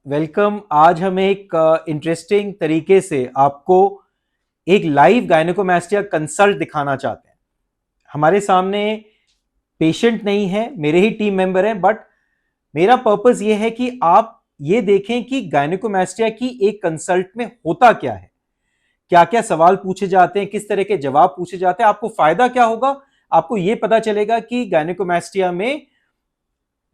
Welcome. आज हम एक इंटरेस्टिंग तरीके से आपको एक लाइव गायनेकोमास्टिया कंसल्ट दिखाना चाहते हैं। हमारे सामने पेशेंट नहीं है, मेरे ही टीम मेंबर हैं, बट मेरा पर्पस ये है कि आप ये देखें कि गायनेकोमास्टिया की एक कंसल्ट में होता क्या है, क्या क्या सवाल पूछे जाते हैं, किस तरह के जवाब पूछे जाते हैं, आपको फायदा क्या होगा। आपको ये पता चलेगा कि गायनेकोमास्टिया में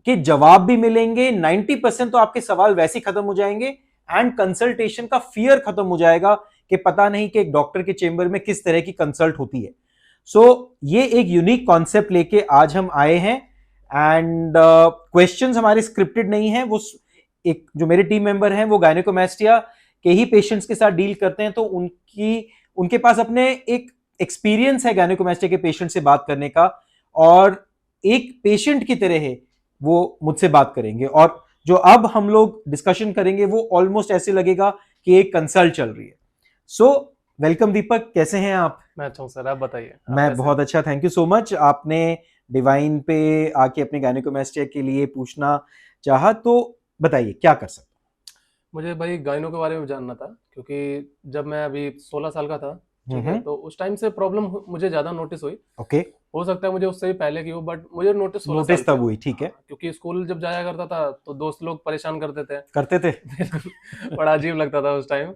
के जवाब भी मिलेंगे, 90% तो आपके सवाल वैसे ही खत्म हो जाएंगे एंड कंसल्टेशन का फियर खत्म हो जाएगा कि पता नहीं कि एक डॉक्टर के चेंबर में किस तरह की कंसल्ट होती है। ये एक यूनिक कॉन्सेप्ट लेके आज हम आए हैं एंड क्वेश्चंस हमारे स्क्रिप्टेड नहीं है। वो एक जो मेरे टीम मेंबर हैं वो गायनेकोमास्टिया के ही पेशेंट्स के साथ डील करते हैं, तो उनके पास अपने एक एक्सपीरियंस है गायनेकोमास्टिया के पेशेंट से बात करने का, और एक पेशेंट की तरह है वो मुझसे बात करेंगे, और जो अब हम लोग डिस्कशन करेंगे वो ऑलमोस्ट ऐसे लगेगा कि एक कंसल्ट चल रही है। वेलकम दीपक, कैसे हैं आप? मैं अच्छा हूँ सर, आप बताइए। मैं बहुत अच्छा, थैंक यू सो मच। आपने डिवाइन पे आके अपने गायनेकोमास्टिया के लिए पूछना चाहा, तो बताइए क्या कर सकते मुझे भाई गायनों के बारे में जानना था, क्योंकि जब मैं अभी 16 साल का था, ठीक है, तो उस टाइम से प्रॉब्लम मुझे ज़्यादा नोटिस हुई। ओके। हो सकता है मुझे उससे भी पहले की हो, बट मुझे नोटिस 16 साल नोटिस पे तब हुआ। हुई, ठीक है। हाँ, क्योंकि स्कूल जब जाया करता था तो दोस्त लोग परेशान करते थे। करते थे। बड़ा अजीब लगता था उस टाइम।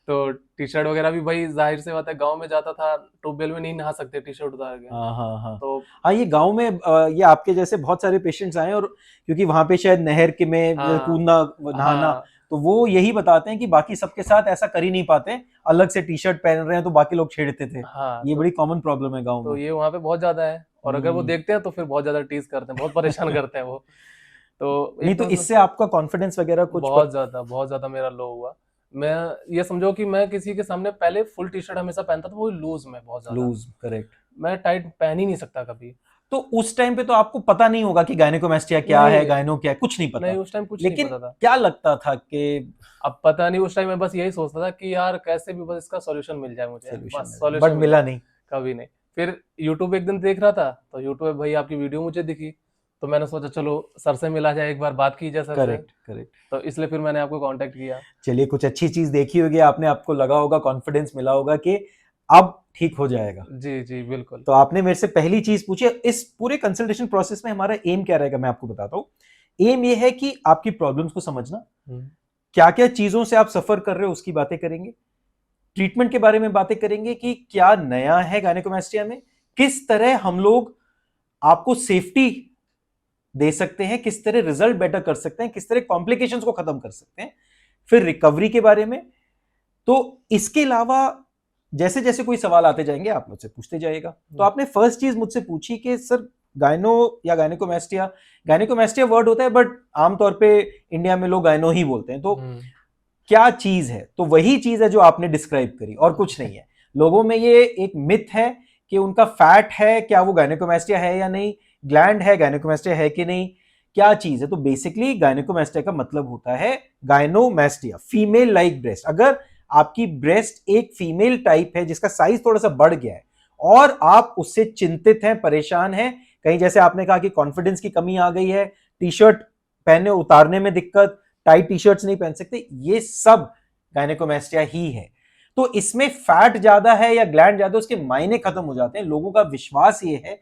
तो टी शर्ट वगैरह भी भाई, जाहिर सी बात है, गांव में जाता था, ट्यूबवेल में नहीं नहा सकते टी शर्ट उतार के। हाँ हाँ हाँ। तो हाँ, ये गांव में ये आपके जैसे बहुत सारे पेशेंट्स आए, और क्योंकि वहां पे शायद नहर के में हाँ कूदना नहाना, हाँ तो वो यही बताते हैं कि बाकी सबके साथ ऐसा कर ही नहीं पाते, अलग से टी शर्ट पहन रहे हैं तो बाकी लोग छेड़ते थे। हाँ। ये बड़ी कॉमन प्रॉब्लम है गांव तो में। ये वहाँ पे बहुत ज्यादा है, और अगर वो हम्म। देखते हैं तो फिर बहुत ज्यादा टीज करते हैं, बहुत परेशान करते हैं वो। तो नहीं, तो एकदम से इससे आपका कॉन्फिडेंस वगैरह कुछ बहुत ज्यादा मेरा लो हुआ। मैं ये समझो कि मैं किसी के सामने पहले फुल टी शर्ट हमेशा पहनता था, वो लूज में बहुत ज्यादा। Loose, correct. मैं टाइट पहन ही नहीं सकता कभी। तो उस टाइम पे तो आपको पता नहीं होगा कि गायनेकोमास्टिया क्या है, नहीं गायनो क्या है, कुछ नहीं नहीं, पता। उस टाइम कुछ नहीं लेकिन पता था। क्या लगता था कि अब पता नहीं, उस टाइम मैं बस यही सोचता था कि यार कैसे भी बस इसका सॉल्यूशन मिल जाए मुझे, सोल्यूशन बस मिला, सॉल्यूशन बट मिल मिला जाए। नहीं। कभी नहीं। फिर यूट्यूब एक दिन देख रहा था, तो यूट्यूब पे भाई आपकी वीडियो मुझे दिखी। तो मैंने सोचा चलो सर से मिला जाए, एक बार बात की जाए सर से। Correct correct. तो इसलिए फिर मैंने आपको कांटेक्ट किया। चलिए, कुछ अच्छी चीज देखी होगी आपने, आपको लगा होगा, कॉन्फिडेंस मिला होगा कि अब ठीक हो जाएगा। जी जी बिल्कुल। तो आपने मेरे से पहली चीज पूछी। इस पूरे कंसल्टेशन प्रोसेस में हमारा एम क्या रहेगा, मैं आपको बताता हूं। एम ये है कि आपकी प्रॉब्लम्स को समझना, हम्म, क्या क्या चीजों से आप सफर कर रहे हो उसकी बातें करेंगे, ट्रीटमेंट के बारे में बातें करेंगे कि क्या नया है गायनेकोमास्टिया में, किस तरह हम लोग आपको सेफ्टी दे सकते हैं, किस तरह रिजल्ट बेटर कर सकते हैं, किस तरह कॉम्प्लिकेशंस को खत्म कर सकते हैं, फिर रिकवरी के बारे में। तो इसके अलावा जैसे जैसे कोई सवाल आते जाएंगे आप मुझसे पूछते जाइएगा। तो आपने फर्स्ट चीज मुझसे पूछी कि सर गायनो या गायनेकोमास्टिया, गायनेकोमास्टिया वर्ड होता है बट आमतौर पे इंडिया में लोग गायनो ही बोलते हैं, तो हम्म, क्या चीज है? तो वही चीज है जो आपने डिस्क्राइब करी, और कुछ नहीं है। लोगों में ये एक मिथ है कि उनका फैट है, क्या वो गायनेकोमास्टिया है या नहीं, ग्लैंड है, गायनेकोमास्टिया है कि नहीं, क्या चीज है। तो बेसिकली गायनेकोमास्टिया का मतलब होता है गायनोमास्टिया, फीमेल लाइक ब्रेस्ट। अगर आपकी ब्रेस्ट एक फीमेल टाइप है जिसका साइज थोड़ा सा बढ़ गया है और आप उससे चिंतित हैं, परेशान हैं, कहीं जैसे आपने कहा कि कॉन्फिडेंस की कमी आ गई है, टी शर्ट पहनने उतारने में दिक्कत, टाइट टी शर्ट्स नहीं पहन सकते, ये सब गायनेकोमास्टिया ही है। तो इसमें फैट ज्यादा है या ग्लैंड ज्यादा, उसके मायने खत्म हो जाते हैं। लोगों का विश्वास ये है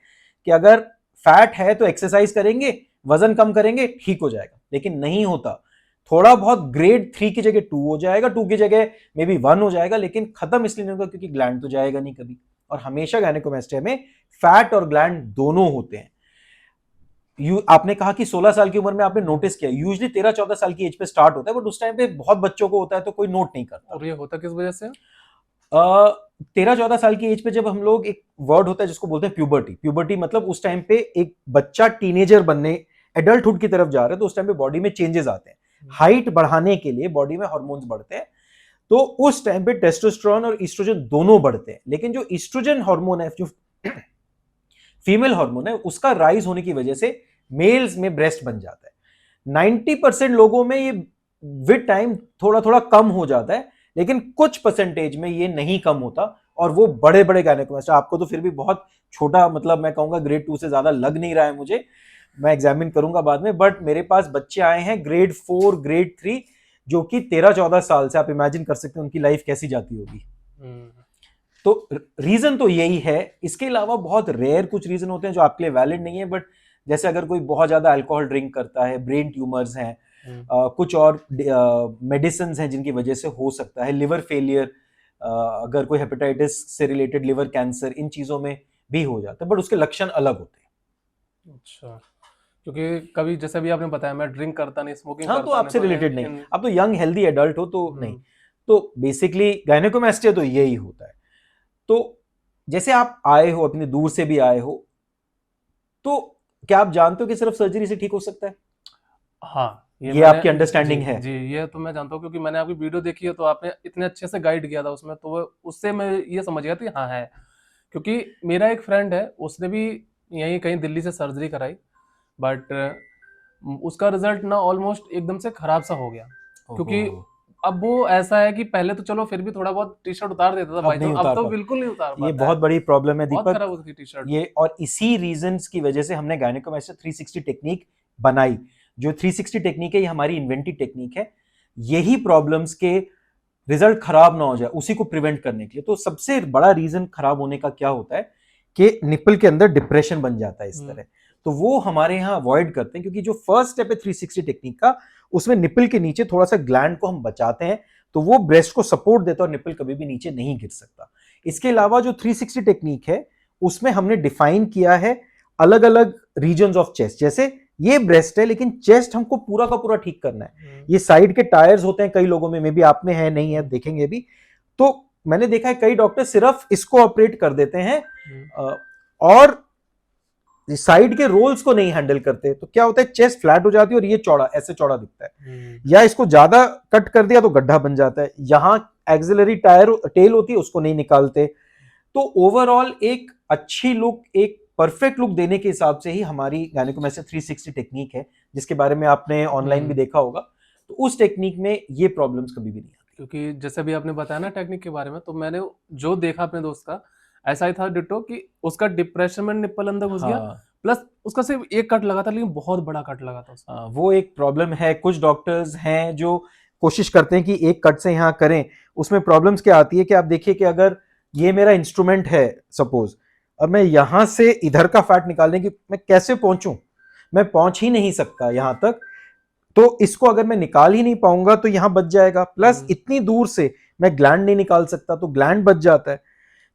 कि अगर फैट है तो एक्सरसाइज करेंगे, वजन कम करेंगे, ठीक हो जाएगा, लेकिन नहीं होता। थोड़ा बहुत ग्रेड 3 की जगह 2 हो जाएगा, 2 की जगह मे बी 1 हो जाएगा, लेकिन खत्म इसलिए नहीं होगा क्योंकि ग्लैंड तो जाएगा नहीं कभी। और हमेशा गायनेकोमास्टिया में फैट और ग्लैंड दोनों होते हैं। आपने कहा कि 16 साल की उम्र में आपने नोटिस किया, यूजुअली 13-14 साल की एज पे स्टार्ट होता है, बट उस टाइम पे बहुत बच्चों को होता है तो कोई नोट नहीं करता। और ये होता किस वजह से? 13-14 साल की एज पे जब हम लोग, एक वर्ड होता है जिसको बोलते हैं प्यूबर्टी। प्यूबर्टी मतलब उस टाइम पे एक बच्चा टीनेजर बनने, एडल्टहुड की तरफ जा रहा है, तो उस टाइम पे बॉडी में चेंजेस आते हैं। हाइट बढ़ाने के लिए बॉडी में हार्मोन्स बढ़ते हैं, तो उस टाइम पे टेस्टोस्टेरोन और ईस्ट्रोजन दोनों बढ़ते हैं। लेकिन जो ईस्ट्रोजन हार्मोन है, जो फीमेल हार्मोन है, उसका राइज होने की वजह से मेल्स में ब्रेस्ट बन जाता है। 90% लोगों में ये विद टाइम थोड़ा थोड़ा कम हो जाता है, लेकिन कुछ परसेंटेज में ये नहीं कम होता, और वो बड़े बड़े गायनेकोमास्टिया। आपको तो फिर भी बहुत छोटा, मतलब मैं कहूंगा ग्रेड 2 से ज्यादा लग नहीं रहा है मुझे, मैं एग्जामिन करूंगा बाद में, बट मेरे पास बच्चे आए हैं ग्रेड 4, ग्रेड 3, जो कि 13-14 साल से, आप इमेजिन कर सकते हैं उनकी लाइफ कैसी जाती होगी। तो रीजन तो यही है। इसके अलावा बहुत रेयर कुछ रीजन होते हैं जो आपके लिए वैलिड नहीं है, बट जैसे अगर कोई बहुत ज्यादा अल्कोहल ड्रिंक करता है, ब्रेन ट्यूमर्स हैं, कुछ और मेडिसिन हैं जिनकी वजह से हो सकता है, लिवर फेलियर, अगर कोई हेपेटाइटिस से रिलेटेड लिवर कैंसर, इन चीजों में भी हो जाता है, बट उसके लक्षण अलग होते हैं। अच्छा, क्योंकि कभी जैसे भी आपने बताया मैं ड्रिंक करता नहीं, स्मोकिंग हाँ, करता तो आपसे नहीं, रिलेटेड नहीं, आप तो यंग हेल्दी एडल्ट हो, तो नहीं। तो बेसिकली गायनेकोमास्टिया तो यही होता है। तो जैसे आप आए हो, अपने दूर से भी आए हो, तो क्या आप जानते हो कि सिर्फ सर्जरी से ठीक हो सकता है? हाँ, ये आपकी अंडरस्टैंडिंग है? जी, ये तो मैं जानता हूँ क्योंकि मैंने आपकी वीडियो देखी है, तो आपने इतने अच्छे से गाइड किया था उसमें, तो वो उससे मैं ये समझ गया था हाँ है। क्योंकि मेरा एक फ्रेंड है, उसने भी यहीं कहीं दिल्ली से सर्जरी कराई, बट उसका रिजल्ट ना ऑलमोस्ट एकदम से खराब सा हो गया। क्योंकि अब वो ऐसा है कि पहले तो चलो फिर भी थोड़ा बहुत टी शर्ट उतार देता था भाई, तो अब तो बिल्कुल नहीं उतार पाता ये बहुत बड़ी प्रॉब्लम है बहुत दीपक, खराब उसकी टी शर्ट। ये, और इसी रीजंस की वजह से हमने गायनेकोमास्टिया 360 टेक्निक बनाई। जो 360 टेक्निक है, ये हमारी इन्वेंटिव टेक्निक है, यही प्रॉब्लम्स के रिजल्ट खराब ना हो जाए उसी को प्रिवेंट करने के लिए। तो सबसे बड़ा रीजन खराब होने का क्या होता है कि निप्पल के अंदर डिप्रेशन बन जाता है इस तरह, तो वो हमारे यहाँ अवॉइड करते हैं, क्योंकि जो फर्स्ट स्टेप है 360 टेक्निक का, उसमें निप्पल के नीचे थोड़ा सा ग्लैंड को हम बचाते हैं, तो वो ब्रेस्ट को सपोर्ट देता है और निप्पल कभी भी नीचे नहीं गिर सकता। इसके अलावा जो 360 टेक्निक है, उसमें हमने डिफाइन किया है अलग अलग रीजन्स ऑफ चेस्ट। जैसे ये ब्रेस्ट है, लेकिन चेस्ट हमको पूरा का पूरा ठीक करना है। ये साइड के टायर्स होते हैं कई लोगों में, मे बी आप में है नहीं है, देखेंगे भी। तो मैंने देखा है कई डॉक्टर सिर्फ इसको ऑपरेट कर देते हैं और साइड के रोल्स को नहीं हैंडल करते, तो क्या होता है, चेस्ट फ्लैट हो जाती है और ये चौड़ा, ऐसे चौड़ा दिखता है। या इसको ज्यादा कट कर दिया तो गड्ढा बन जाता है। यहां एक्सिलरी टायर टेल होती है, उसको नहीं निकालते। तो ओवरऑल एक अच्छी लुक, एक परफेक्ट लुक देने के हिसाब से ही हमारी गायनेकोमास्टिया 360 टेक्निक है, जिसके बारे में आपने ऑनलाइन भी देखा होगा। तो उस टेक्निक में ये प्रॉब्लम्स कभी भी नहीं आती। क्योंकि जैसे भी आपने बताया ना टेक्निक के बारे में, तो मैंने जो देखा अपने दोस्त का ऐसा ही था डिट्टो, कि उसका डिप्रेशन में निप्पल अंदर घुस गया, प्लस उसका सिर्फ एक कट लगा था, लेकिन बहुत बड़ा कट लगा था उसका। वो एक प्रॉब्लम है। कुछ डॉक्टर्स हैं जो कोशिश करते हैं कि एक कट से यहाँ करें, उसमें प्रॉब्लम्स क्या आती है कि आप देखिए कि अगर ये मेरा इंस्ट्रूमेंट है सपोज, अब मैं यहां से इधर का फैट निकालने की मैं कैसे पहुंचूं, मैं पहुंच ही नहीं सकता यहां तक, तो इसको अगर मैं निकाल ही नहीं पाऊंगा तो यहां बच जाएगा, प्लस इतनी दूर से मैं ग्लैंड नहीं निकाल सकता तो ग्लैंड बच जाता है।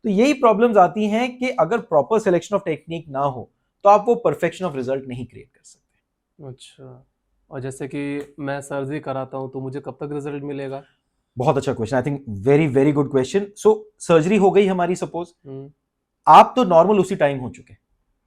तो यही प्रॉब्लम्स आती हैं कि अगर प्रॉपर सिलेक्शन ऑफ टेक्निक ना हो तो आप वो परफेक्शन ऑफ रिजल्ट नहीं क्रिएट कर सकते। अच्छा, और जैसे कि मैं सर्जरी कराता हूँ तो मुझे कब तक रिजल्ट मिलेगा? बहुत अच्छा question, I think very very good question. So surgery हो गई हमारी, सपोज आप तो नॉर्मल उसी टाइम हो चुके,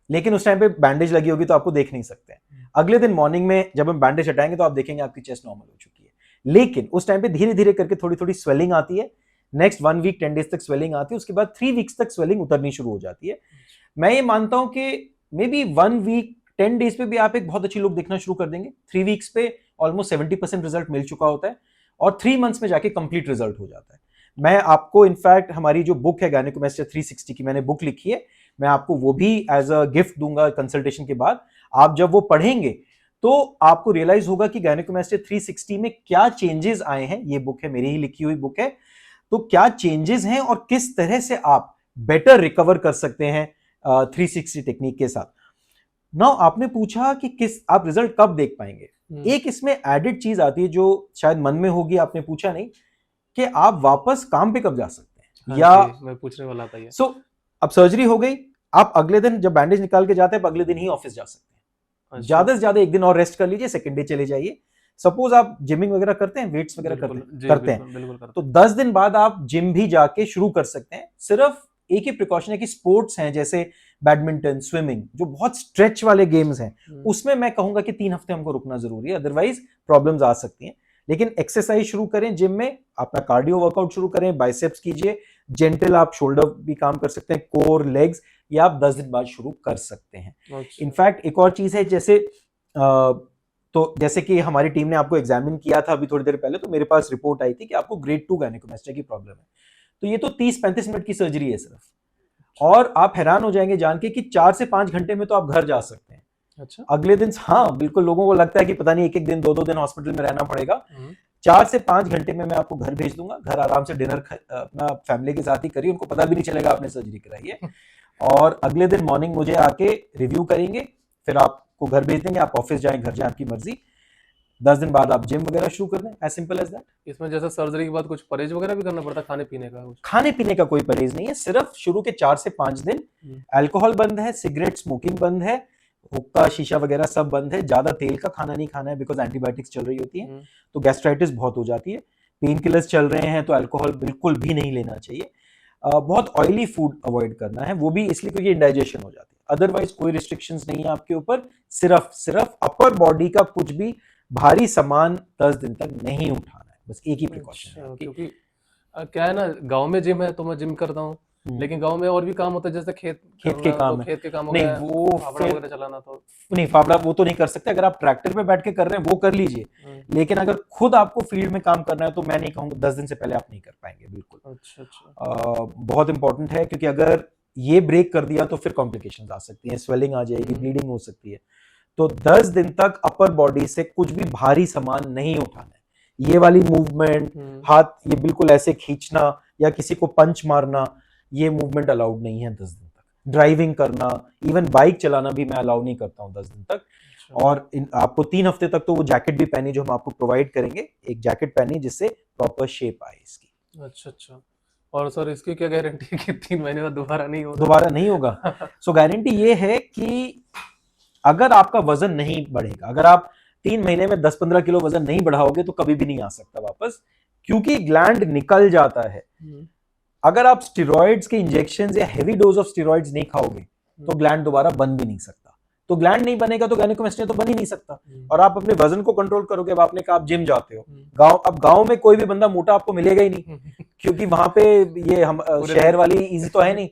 लेकिन उस टाइम पे बैंडेज लगी होगी तो आपको देख नहीं सकते हैं। अगले दिन मॉर्निंग में जब हम बैंडेज हटाएंगे तो आप देखेंगे आपकी चेस्ट नॉर्मल हो चुकी है, लेकिन उस टाइम पे धीरे धीरे करके थोड़ी थोड़ी स्वेलिंग आती है। नेक्स्ट 1 वीक 10 डेज तक स्वेलिंग आती है, उसके बाद 3 वीक्स तक स्वेलिंग उतरनी शुरू हो जाती है। मैं ये मानता हूं कि मे बी 1 वीक 10 डेज पे भी आप एक बहुत अच्छी लुक देखना शुरू कर देंगे। 3 वीक्स पे ऑलमोस्ट 70% रिजल्ट मिल चुका होता है और 3 मंथ्स में जाके कंप्लीट रिजल्ट हो जाता है। मैं आपको इनफैक्ट हमारी जो बुक है गायनेकोमास्टिया 360 की, मैंने बुक लिखी है, मैं आपको वो भी एज अ गिफ्ट दूंगा कंसल्टेशन के बाद। आप जब वो पढ़ेंगे तो आपको रियलाइज होगा कि गायनेकोमास्टिया 360 में क्या चेंजेस आए हैं। ये बुक है, मेरी ही लिखी हुई बुक है, तो क्या चेंजेस हैं और किस तरह से आप बेटर रिकवर कर सकते हैं 360 टेक्निक के साथ। नाउ आपने पूछा कि किस आप रिजल्ट कब देख पाएंगे। एक इसमें एडेड चीज आती है जो शायद मन में होगी, आपने पूछा नहीं, कि आप वापस काम पे कब जा सकते हैं। हाँ, या मैं पूछने वाला था ये। सो अब सर्जरी हो गई, आप अगले दिन जब बैंडेज निकाल के जाते हैं अगले दिन ही ऑफिस जा सकते हैं। ज्यादा से ज्यादा एक दिन और रेस्ट कर लीजिए, सेकंड डे चले जाइए। सपोज आप जिमिंग वगैरह करते हैं, वेट्स वगैरह करते हैं, तो 10 दिन बाद आप जिम भी जाके शुरू कर सकते हैं। सिर्फ एक ही प्रिकॉशन है कि स्पोर्ट्स हैं जैसे बैडमिंटन, स्विमिंग, जो बहुत स्ट्रेच वाले गेम्स हैं, उसमें मैं कहूंगा कि 3 हफ्ते हमको रुकना जरूरी है, अदरवाइज प्रॉब्लम्स आ सकती हैं। लेकिन एक्सरसाइज शुरू करें जिम में, अपना कार्डियो वर्कआउट शुरू करें, बाइसेप्स कीजिए, जेंटल आप शोल्डर भी काम कर सकते हैं, कोर, लेग्स, ये आप 10 दिन बाद शुरू कर सकते हैं। इनफैक्ट एक और चीज है, जैसे तो जैसे कि हमारी टीम ने आपको एग्जामिन किया था अभी थोड़ी देर पहले, तो मेरे पास रिपोर्ट आई थी कि आपको ग्रेड 2 गायनेकोमास्टिया की प्रॉब्लम है। तो ये तो 30-35 मिनट की सर्जरी है सिर्फ, और आप हैरान हो जाएंगे जान के कि 4 से 5 घंटे में तो आप घर जा सकते हैं। अच्छा, अगले दिन, हाँ बिल्कुल, लोगों को लगता है कि पता नहीं एक एक दिन 2-2 दिन हॉस्पिटल में रहना पड़ेगा। 4 से 5 घंटे में मैं आपको घर भेज दूंगा, घर आराम से डिनर अपना फैमिली के साथ ही करिए, उनको पता भी नहीं चलेगा आपने सर्जरी कराई है, और अगले दिन मॉर्निंग मुझे आके रिव्यू करेंगे, फिर आपको घर भेज देंगे, आप ऑफिस जाएं घर जाएं आपकी मर्जी, 10 दिन बाद आप जिम वगैरह शुरू कर दें, एज सिंपल एज दैट। इसमें जैसे सर्जरी के बाद कुछ परहेज वगैरह भी करना पड़ता है, खाने पीने का कुछ? खाने पीने का कोई परहेज नहीं है, सिर्फ शुरू के 4 से 5 दिन अल्कोहल बंद है, सिगरेट स्मोकिंग बंद है, हुक्का शीशा वगैरह सब बंद है, ज्यादा तेल का खाना नहीं खाना है बिकॉज एंटीबायोटिक्स चल रही होती है तो गैस्ट्राइटिस बहुत हो जाती है, पेन किलर्स चल रहे हैं तो अल्कोहल बिल्कुल भी नहीं लेना चाहिए, बहुत ऑयली फूड अवॉइड करना है, वो भी इसलिए क्योंकि इंडाइजेशन हो जाती है, अदरवाइज कोई रिस्ट्रिक्शंस नहीं है आपके ऊपर, सिर्फ अपर बॉडी का कुछ भी भारी सामान 10 दिन तक नहीं उठाना है, बस एक ही प्रिकॉशन है। क्योंकि क्या है ना, गांव में जिम है तो मैं जिम करता हूँ, लेकिन गांव में और भी काम होता है, जैसे खेत के काम है, खेत के काम हो नहीं गया, वो फावड़ा वगैरह चलाना, तो नहीं फावड़ा वो तो नहीं कर सकते, अगर आप ट्रैक्टर पे बैठ के कर रहे हैं वो कर लीजिए, लेकिन अगर खुद आपको फील्ड में काम करना है तो मैं नहीं कहूंगा, 10 दिन से पहले आप नहीं कर पाएंगे बिल्कुल। अच्छा। बहुत इंपॉर्टेंट है, क्योंकि अगर ये ब्रेक कर दिया तो फिर कॉम्प्लिकेशंस आ सकती हैं, स्वेलिंग आ जाएगी, ब्लीडिंग हो सकती है, तो 10 दिन तक अपर बॉडी से कुछ भी भारी सामान नहीं उठाना है, ये वाली मूवमेंट, हाथ ये बिल्कुल ऐसे खींचना या किसी को पंच मारना, ये मूवमेंट अलाउड नहीं है 10 दिन तक, ड्राइविंग करना, इवन बाइक चलाना भी मैं अलाउ नहीं करता हूँ 10 दिन तक, और आपको 3 हफ्ते तक तो वो जैकेट भी पहनी जो हम आपको प्रोवाइड करेंगे, एक जैकेट पहनी जिससे प्रॉपर शेप आए इसकी। अच्छा। और सर इसकी क्या गारंटी है कि 3 महीने बाद दोबारा नहीं होगा? सो गारंटी ये है कि अगर आपका वजन नहीं बढ़ेगा, अगर आप 3 महीने में 10-15 किलो वजन नहीं बढ़ाओगे तो कभी भी नहीं आ सकता वापस, क्योंकि ग्लैंड निकल जाता है। अगर आप स्टेरॉइड्स के इंजेक्शंस या हेवी डोज ऑफ स्टेरॉइड्स नहीं खाओगे तो ग्लैंड दोबारा बन भी नहीं सकता, तो ग्लैंड नहीं बनेगा तो गायनेकोमास्टिया तो बन ही नहीं सकता, और आप अपने वजन को कंट्रोल करोगे। अब आपने कहा आप जिम जाते हो, गांव में कोई भी बंदा मोटा आपको मिलेगा ही नहीं, क्योंकि वहां पे ये हम शहर वाली इजी तो है नहीं,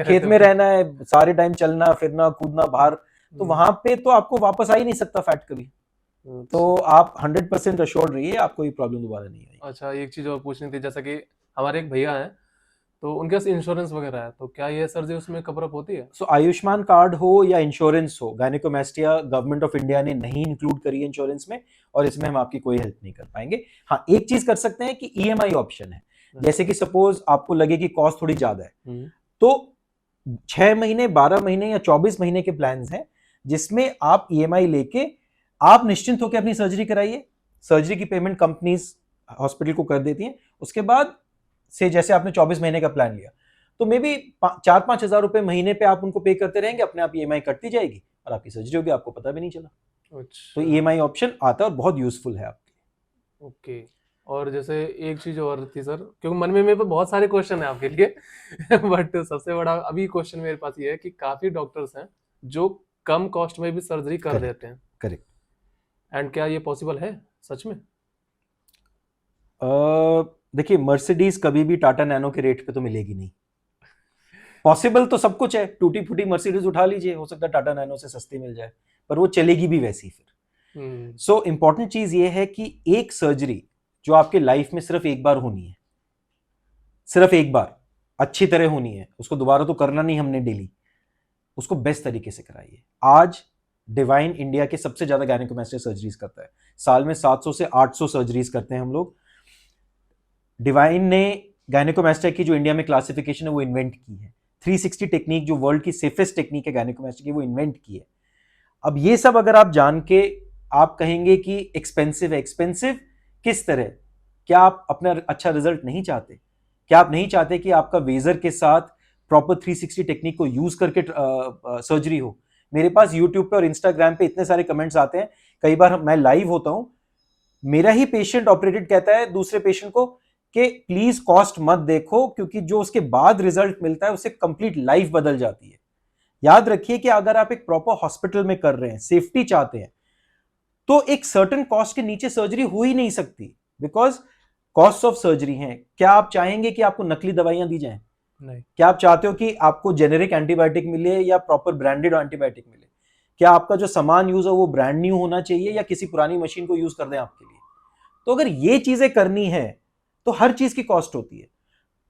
खेत में रहना है, सारे टाइम चलना फिरना कूदना बाहर, तो वहां पे तो आपको वापस आ ही नहीं सकता फैट कभी, तो आप 100% अश्योर्ड रहिए, आपको ये प्रॉब्लम दोबारा नहीं आएगी। अच्छा, एक चीज और पूछनी थी, जैसा कि हमारे एक भैया हैं तो उनके पास इंश्योरेंस वगैरह है, तो क्या ये सर्जरी उसमें कवर अप होती है? सो आयुष्मान कार्ड हो या इंश्योरेंस हो, गायनेकोमास्टिया गवर्नमेंट ऑफ इंडिया ने नहीं इंक्लूड करी है इंश्योरेंस में, और इसमें हम आपकी कोई हेल्प नहीं कर पाएंगे। हाँ, एक चीज कर सकते हैं कि ईएमआई ऑप्शन है, जैसे कि सपोज आपको लगे कि कॉस्ट थोड़ी ज्यादा है तो 6 महीने 12 महीने या 24 महीने के प्लान्स हैं जिसमें आप ईएमआई लेके आप निश्चिंत होकर अपनी सर्जरी कराइए, सर्जरी की पेमेंट कंपनीज हॉस्पिटल को कर देती हैं, उसके बाद से जैसे आपने 24 महीने का प्लान लिया तो मे बी 4-5 हजार रुपए महीने पे आप उनको पे करते रहेंगे, अपने आप ईएमआई कटती जाएगी और आपकी सर्जरी होगी, आपको पता भी नहीं चला। अच्छा। तो ईएमआई ऑप्शन आता है और बहुत यूजफुल है आपके। ओके। और जैसे एक चीज और थी सर, क्योंकि मन में मेरे पास बहुत सारे क्वेश्चन है आपके लिए बट सबसे बड़ा अभी क्वेश्चन मेरे पास ये है कि काफी डॉक्टर्स हैं जो कम कॉस्ट में भी सर्जरी कर देते हैं। करेक्ट। एंड क्या ये पॉसिबल है सच में? देखिए, मर्सिडीज कभी भी टाटा नैनो के रेट पे तो मिलेगी नहीं, पॉसिबल तो सब कुछ है, टूटी फूटी मर्सिडीज उठा लीजिए, हो सकता है टाटा नैनो से सस्ती मिल जाए, पर वो चलेगी भी वैसी फिर। सो इंपॉर्टेंट चीज ये है कि एक सर्जरी जो आपके लाइफ में सिर्फ एक बार होनी है, सिर्फ एक बार अच्छी तरह होनी है, उसको दोबारा तो करना नहीं हमने डेली, उसको बेस्ट तरीके से कराइए। आज डिवाइन इंडिया के सबसे ज्यादा गायनेकोमास्टिया सर्जरीज करता है, साल में 700 से 800 सर्जरीज करते हैं हम लोग। डिवाइन ने गायनेकोमास्टिया की जो इंडिया में क्लासिफिकेशन है वो इन्वेंट की है, 360 टेक्निक जो वर्ल्ड की सेफेस्ट टेक्निक है गायनेकोमास्टिया की, वो इन्वेंट की है। अब ये सब अगर आप जान के आप कहेंगे कि एक्सपेंसिव है, एक्सपेंसिव किस तरह? क्या आप अपना अच्छा रिजल्ट नहीं चाहते? क्या आप नहीं चाहते कि आपका वेजर के साथ प्रॉपर 360 टेक्निक को यूज करके सर्जरी हो? मेरे पास यूट्यूब पे और इंस्टाग्राम पे इतने सारे कमेंट्स आते हैं, कई बार मैं लाइव होता हूं, मेरा ही पेशेंट ऑपरेटेड कहता है दूसरे पेशेंट को कि प्लीज कॉस्ट मत देखो, क्योंकि जो उसके बाद रिजल्ट मिलता है उससे कंप्लीट लाइफ बदल जाती है। याद रखिए कि अगर आप एक प्रॉपर हॉस्पिटल में कर रहे हैं, सेफ्टी चाहते हैं, तो एक सर्टेन कॉस्ट के नीचे सर्जरी हो ही नहीं सकती, बिकॉज कॉस्ट ऑफ सर्जरी है। क्या आप चाहेंगे कि आपको नकली दवाइयां दी जाएं? नहीं। क्या आप चाहते हो कि आपको जेनेरिक एंटीबायोटिक मिले या प्रॉपर ब्रांडेड एंटीबायोटिक मिले? क्या आपका जो सामान यूज हो वो ब्रांड न्यू होना चाहिए या किसी पुरानी मशीन को यूज कर दें आपके लिए? तो अगर ये चीजें करनी है तो हर चीज की कॉस्ट होती है।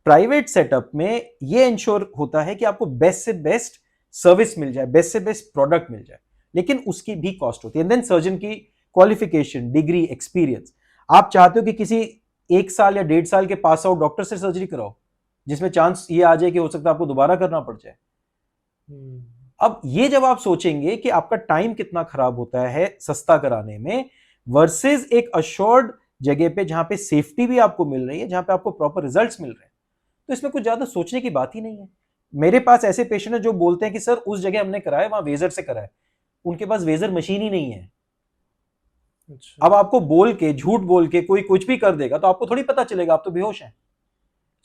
प्राइवेट सेटअप में ये इंश्योर होता है कि आपको बेस्ट से बेस्ट सर्विस मिल जाए, बेस्ट से बेस्ट प्रोडक्ट मिल जाए, लेकिन उसकी भी कॉस्ट होती है। देन सर्जन की क्वालिफिकेशन, डिग्री, एक्सपीरियंस। आप चाहते हो कि किसी 1 साल या 1.5 साल के पास आउट डॉक्टर से सर्जरी कराओ, जिसमें चांस ये आ जाए कि हो सकता है आपको दोबारा करना पड़ जाए। अब ये जब आप सोचेंगे कि आपका टाइम कितना खराब होता है सस्ता कराने में वर्सेस एक अश्योर्ड जगह पे जहां पे सेफ्टी भी आपको मिल रही है, जहां पे आपको प्रॉपर रिजल्ट्स मिल रहे हैं, तो इसमें कुछ ज्यादा सोचने की बात ही नहीं है। मेरे पास ऐसे पेशेंट है जो बोलते हैं कि सर उस जगह हमने कराया वहां वेजर से कराया, उनके पास वेजर मशीन ही नहीं है। अच्छा। अब आपको बोल के झूठ बोल के कोई कुछ भी कर देगा तो आपको थोड़ी पता चलेगा, आप तो बेहोश हैं।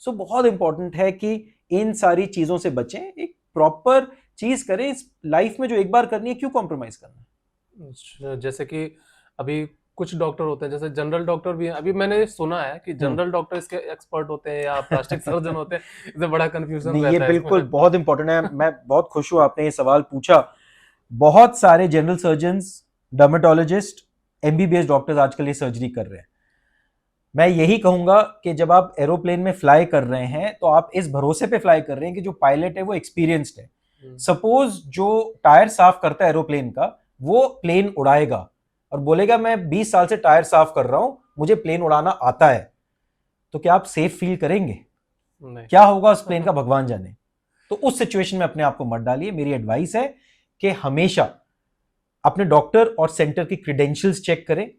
सो बहुत इंपॉर्टेंट है कि इन सारी चीजों से बचें, एक प्रॉपर चीज करें इस लाइफ में, जो एक बार करनी है क्यों कॉम्प्रोमाइज करना है। अच्छा, जैसे कि अभी कुछ डॉक्टर होते हैं, जैसे जनरल डॉक्टर भी हैं, अभी मैंने सुना है कि जनरल डॉक्टर इसके एक्सपर्ट होते हैं या प्लास्टिक सर्जन होते हैं, इससे बड़ा कंफ्यूजन नहीं, ये रहता है बिल्कुल इसमें। बहुत इंपॉर्टेंट है। मैं बहुत खुश हूं आपने ये सवाल पूछा। बहुत सारे general surgeons, dermatologist, MBBS doctors आजकल ये सर्जरी कर रहे हैं। मैं यही कहूंगा कि जब आप एरोप्लेन में फ्लाई कर रहे हैं तो आप इस भरोसे पे फ्लाई कर रहे हैं कि जो पायलट है वो एक्सपीरियंस्ड है। सपोज जो टायर साफ करता है एरोप्लेन का, वो प्लेन उड़ाएगा और बोलेगा मैं 20 साल से टायर साफ कर रहा हूं, मुझे प्लेन उड़ाना आता है, तो क्या आप सेफ फील करेंगे? नहीं। क्या होगा उस प्लेन का भगवान जाने। तो उस सिचुएशन में अपने आप को मत डालिए। मेरी एडवाइस है कि हमेशा अपने डॉक्टर और सेंटर की क्रेडेंशियल्स चेक करें।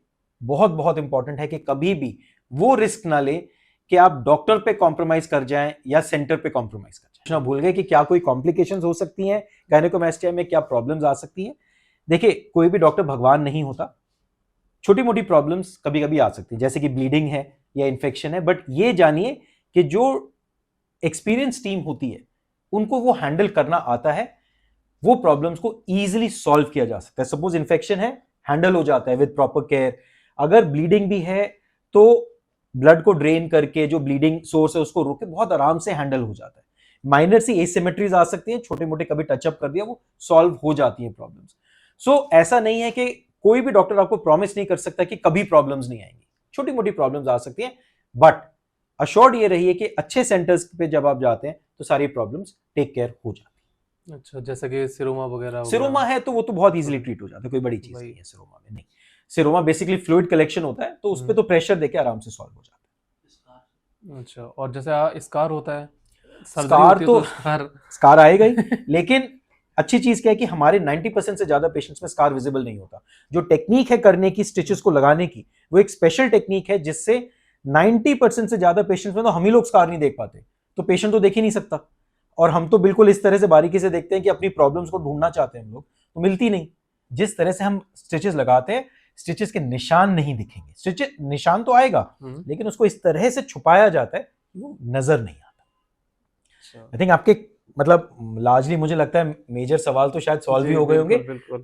बहुत बहुत इंपॉर्टेंट है कि कभी भी वो रिस्क ना ले कि आप डॉक्टर पे कॉम्प्रोमाइज कर जाएं या सेंटर पे कॉम्प्रोमाइज कर जाएं। भूल गए कि क्या कोई कॉम्प्लिकेशंस हो सकती हैं गायनेकोमास्टिया में, क्या प्रॉब्लम्स आ सकती हैं। देखिए, कोई भी डॉक्टर भगवान नहीं होता। छोटी मोटी प्रॉब्लम्स कभी कभी आ सकती है, जैसे कि ब्लीडिंग है या इन्फेक्शन है, बट ये जानिए कि जो एक्सपीरियंस टीम होती है उनको वो हैंडल करना आता है, वो प्रॉब्लम्स को इजीली सॉल्व किया जा सकता है। सपोज इन्फेक्शन है, हैंडल हो जाता है विद प्रॉपर केयर। अगर ब्लीडिंग भी है तो ब्लड को ड्रेन करके जो ब्लीडिंग सोर्स है उसको रोक के बहुत आराम से हैंडल हो जाता है। माइनर सी एसिमेट्रीज आ सकती हैं, छोटे मोटे कभी टचअप कर दिया, वो सॉल्व हो जाती हैं प्रॉब्लम्स। सो ऐसा नहीं है कि कोई भी डॉक्टर आपको प्रॉमिस नहीं कर सकता कि कभी प्रॉब्लम्स नहीं आएंगी। छोटी मोटी प्रॉब्लम्स आ सकती हैं, बट अश्योर्ड ये रहिए कि अच्छे सेंटर्स पे जब आप जाते हैं तो सारी प्रॉब्लम्स टेक केयर हो जाती है। अच्छा, जैसे कि सिरोमा वगैरह हो सिरोमा गया। है तो वो तो बहुत इजीली ट्रीट हो जाता है, कोई बड़ी चीज वही। नहीं है सिरोमा में। नहीं, सिरोमा बेसिकली फ्लूइड कलेक्शन होता है, तो उस पे तो प्रेशर देके आराम से सॉल्व हो जाता है। अच्छा, और जैसे स्कार होता है, सर्जरी स्कार होती है तो तो स्कार स्कार आएगा ही, लेकिन अच्छी चीज क्या है कि हमारे 90% से ज्यादा पेशेंट्स में स्कार विजिबल नहीं होता। जो टेक्निक है करने की, स्टिचेस को लगाने की, वो एक स्पेशल टेक्निक है जिससे 90% से ज्यादा पेशेंट्स में तो हम ही लोग स्कार नहीं देख पाते, तो पेशेंट तो देख ही नहीं सकता। और हम तो बिल्कुल इस तरह से बारीकी से देखते हैं कि अपनी प्रॉब्लम्स को ढूंढना चाहते हैं हम लोग, तो मिलती नहीं। जिस तरह से हम स्टिचेस लगाते हैं, स्टिचेस के निशान नहीं दिखेंगे। स्टिचेस निशान तो आएगा, लेकिन उसको इस तरह से छुपाया जाता है वो नजर नहीं आता। आई थिंक आपके मतलब लार्जली मुझे लगता है मेजर सवाल तो शायद सॉल्व भी हो गए होंगे।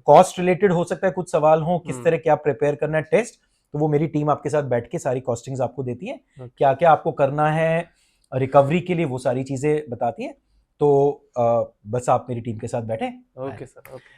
कॉस्ट रिलेटेड हो सकता है कुछ सवाल हो, किस तरह क्या प्रिपेयर करना है टेस्ट, तो वो मेरी टीम आपके साथ बैठ के सारी कॉस्टिंग्स आपको देती है, क्या क्या आपको करना है रिकवरी के लिए, वो सारी चीजें बताती है। तो बस आप मेरी टीम के साथ बैठे। Okay sir, okay.